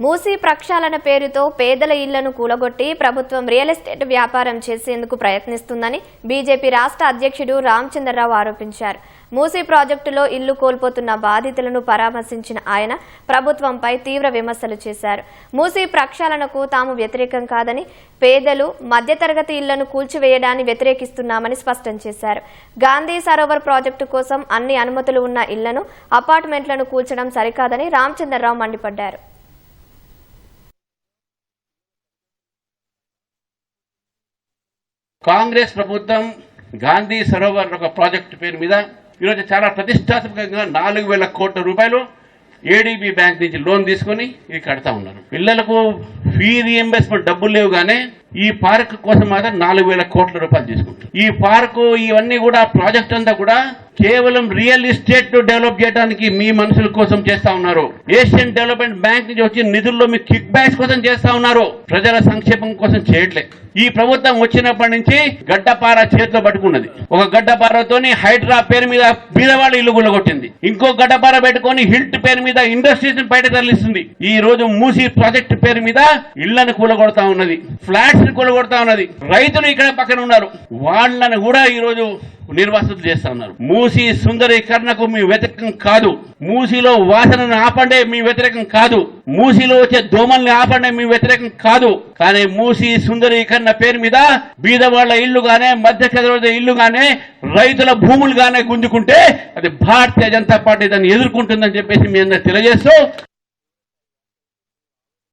మూసీ ప్రక్షాళన పేరుతో పేదల ఇళ్లను కూలగొట్టి ప్రభుత్వం రియల్ ఎస్టేట్ వ్యాపారం చేసేందుకు ప్రయత్నిస్తుందని బీజేపీ రాష్ట్ర అధ్యక్షుడు రామచంద్రరావు ఆరోపించారు. మూసీ ప్రాజెక్టులో ఇల్లు కోల్పోతున్న బాధితులను పరామర్శించిన ఆయన ప్రభుత్వంపై తీవ్ర విమర్శలు చేశారు. మూసీ ప్రక్షాళనకు తాము వ్యతిరేకం కాదని, పేదలు మధ్యతరగతి ఇళ్లను కూల్చివేయడాన్ని వ్యతిరేకిస్తున్నామని స్పష్టం చేశారు. గాంధీ సరోవర్ ప్రాజెక్టు కోసం అన్ని అనుమతులు ఉన్న ఇళ్లను, అపార్ట్మెంట్లను కూల్చడం సరికాదని రామచంద్రరావు మండిపడ్డారు. కాంగ్రెస్ ప్రభుత్వం గాంధీ సరోవర్ ఒక ప్రాజెక్టు పేరు మీద ఈరోజు చాలా ప్రతిష్టాత్మకంగా 4,000 కోట్ల రూపాయలు ఏడీబీ బ్యాంక్ నుంచి లోన్ తీసుకుని ఇది కడతా ఉన్నారు. పిల్లలకు ఫీ రీఎంబర్స్మెంట్ డబ్బులు లేవు గానే ఈ పార్క్ కోసం మాత్రం 4,000 కోట్ల రూపాయలు తీసుకుంటారు. ఈ పార్కు ఇవన్నీ కూడా ప్రాజెక్ట్ అంతా కూడా కేవలం రియల్ ఎస్టేట్ డెవలప్ చేయడానికి మీ మనుషుల కోసం చేస్తా ఉన్నారు. ఏషియన్ డెవలప్మెంట్ బ్యాంక్ నుంచి వచ్చిన నిధుల్లో మీ కిక్ బ్యాక్స్ కోసం చేస్తా ఉన్నారు. ప్రజల సంక్షేమం కోసం చేయట్లేదు. ఈ ప్రభుత్వం వచ్చినప్పటి నుంచి గడ్డపార చేతిలో పట్టుకున్నది. ఒక గడ్డపారతోని హైడ్రా పేరు మీద బీదవాళ్ళ ఇల్లు గుల్లగొట్టింది. ఇంకో గడ్డపార పెట్టుకుని హిల్ట్ పేరు మీద ఇండస్ట్రీస్ బయట తరలిస్తుంది. ఈ రోజు మూసీ ప్రాజెక్టు పేరు మీద ఇళ్లను కూలగొడతా ఉన్నది, ఫ్లాట్స్ ని కూలగొడతా ఉన్నది. రైతులు ఇక్కడ పక్కన ఉన్నారు, వాళ్ళను కూడా ఈ రోజు నిర్వాసితులు చేస్తా ఉన్నారు. మూసీ సుందరీకరణకు మీ వ్యతిరేకం కాదు, మూసీలో వాసనను ఆపండే మీ వ్యతిరేకం కాదు, మూసీలో వచ్చే దోమల్ని ఆపండే మీ వ్యతిరేకం కాదు. కానీ మూసీ సుందరీకరణ పేరు మీద బీదవాళ్ల ఇల్లు గానే, మధ్యతరగతి ఇల్లు గానే, రైతుల భూములు గానే గుంజుకుంటే అది భారతీయ జనతా పార్టీ దాన్ని ఎదుర్కొంటుందని చెప్పేసి మీ అందరూ తెలియజేస్తూ